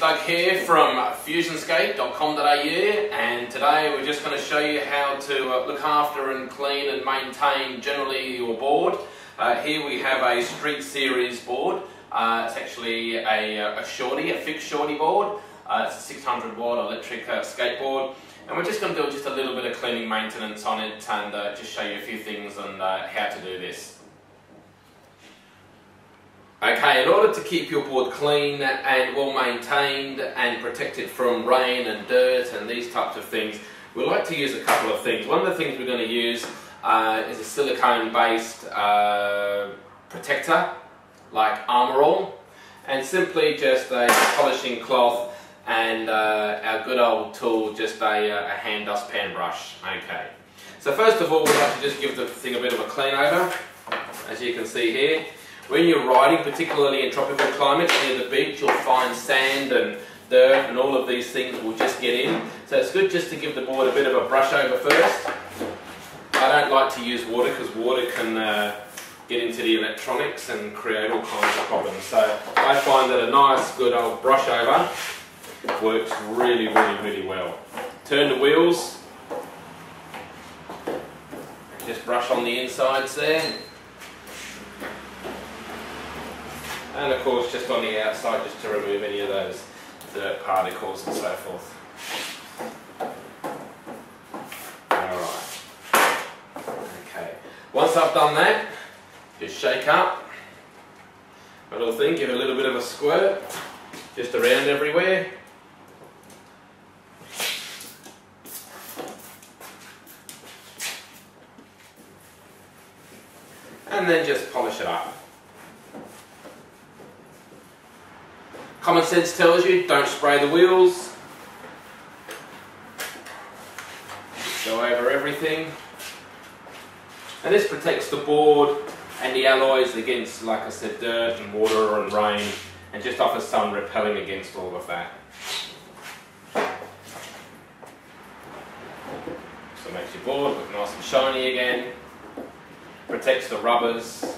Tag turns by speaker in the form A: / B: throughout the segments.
A: Doug here from fusionskate.com.au, and today we're just going to show you how to look after and clean and maintain generally your board. Here we have a Street Series board. It's actually a shorty, a Fiik shorty board. It's a 600 watt electric skateboard, and we're just going to do just a little bit of cleaning maintenance on it and just show you a few things on how to do this. Okay, in order to keep your board clean and well maintained and protected from rain and dirt and these types of things, we like to use a couple of things. One of the things we're going to use is a silicone based protector like Armor All, and simply just a polishing cloth and our good old tool, just a hand dustpan brush. Okay, so first of all we like to just give the thing a bit of a clean over, as you can see here. When you're riding, particularly in tropical climates near the beach, you'll find sand and dirt and all of these things will just get in. So it's good just to give the board a bit of a brush over first. I don't like to use water because water can get into the electronics and create all kinds of problems. So I find that a nice good old brush over works really well. Turn the wheels, just brush on the insides there. And of course just on the outside, just to remove any of those dirt particles and so forth. Alright. Okay. Once I've done that, just shake up my little thing, give it a little bit of a squirt, just around everywhere. And then just polish it up. Common sense tells you, don't spray the wheels. Just go over everything. And this protects the board and the alloys against, like I said, dirt and water and rain, and just offers some repelling against all of that. So it makes your board look nice and shiny again. Protects the rubbers.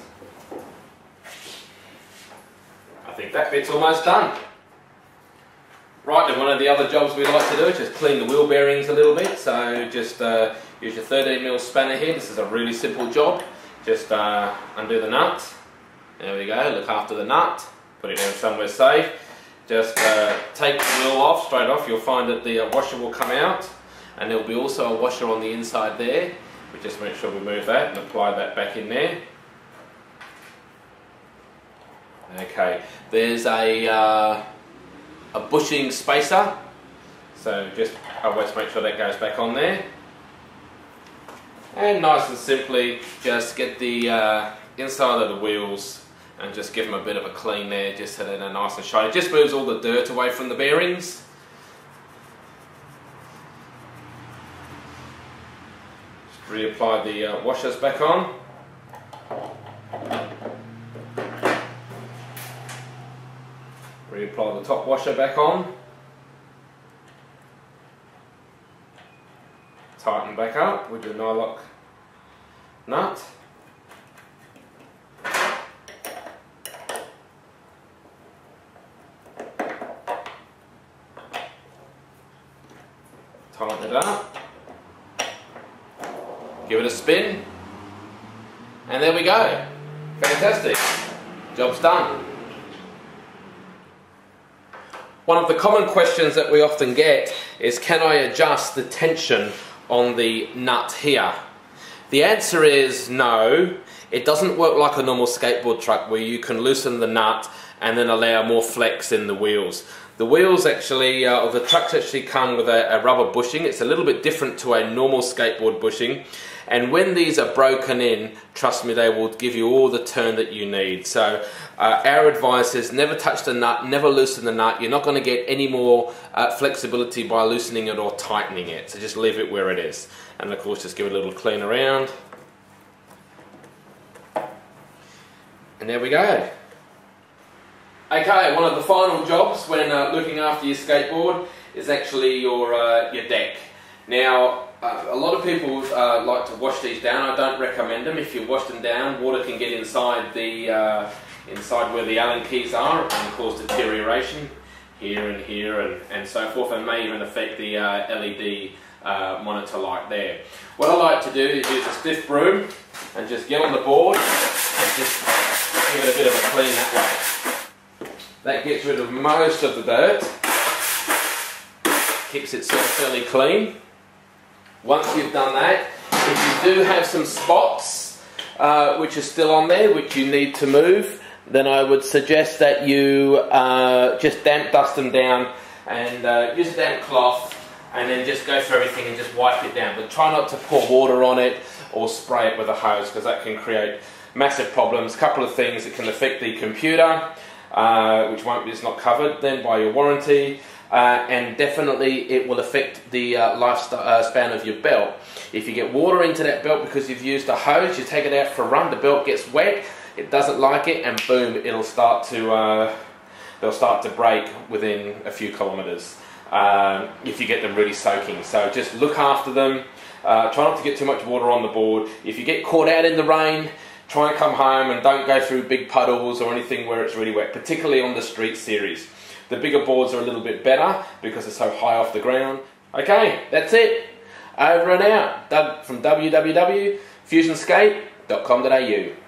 A: I think that bit's almost done. Right, then one of the other jobs we like to do is just clean the wheel bearings a little bit. So just use your 13mm spanner here. This is a really simple job. Just undo the nut. There we go, look after the nut. Put it down somewhere safe. Just take the wheel off, straight off. You'll find that the washer will come out. And there will be also a washer on the inside there. We just make sure we move that and apply that back in there. Okay, there's a bushing spacer, so just always make sure that goes back on there. And nice and simply, just get the inside of the wheels and just give them a bit of a clean there, just so they're nice and shiny. It just moves all the dirt away from the bearings. Just reapply the washers back on. Reapply the top washer back on. Tighten back up with the nylock nut. Tighten it up. Give it a spin. And there we go. Fantastic. Job's done. One of the common questions that we often get is, can I adjust the tension on the nut here? The answer is no. It doesn't work like a normal skateboard truck where you can loosen the nut and then allow more flex in the wheels. The wheels actually, or the trucks actually come with a rubber bushing. It's a little bit different to a normal skateboard bushing. And when these are broken in, trust me, they will give you all the turn that you need. So our advice is never touch the nut, never loosen the nut. You're not going to get any more flexibility by loosening it or tightening it. So just leave it where it is. And of course, just give it a little clean around. And there we go. Okay, one of the final jobs when looking after your skateboard is actually your deck. Now, a lot of people like to wash these down. I don't recommend them. If you wash them down, water can get inside the inside where the Allen keys are and cause deterioration. here and here and so forth, and may even affect the LED monitor light there. What I like to do is use a stiff broom and just get on the board and just give it a bit of a clean that way. That gets rid of most of the dirt, keeps it sort of fairly clean. Once you've done that, if you do have some spots which are still on there, which you need to move, then I would suggest that you just damp dust them down and use a damp cloth and then just go through everything and just wipe it down. But try not to pour water on it or spray it with a hose, because that can create massive problems. A couple of things: it can affect the computer, which is not covered then by your warranty, and definitely it will affect the lifespan of your belt. If you get water into that belt because you've used a hose, you take it out for a run, the belt gets wet, it doesn't like it, and boom, it'll start to they'll start to break within a few kilometers if you get them really soaking. So just look after them. Try not to get too much water on the board. If you get caught out in the rain, try and come home and don't go through big puddles or anything where it's really wet, particularly on the street series. The bigger boards are a little bit better because they're so high off the ground. Okay, that's it. Over and out. Doug from www.fusionskate.com.au.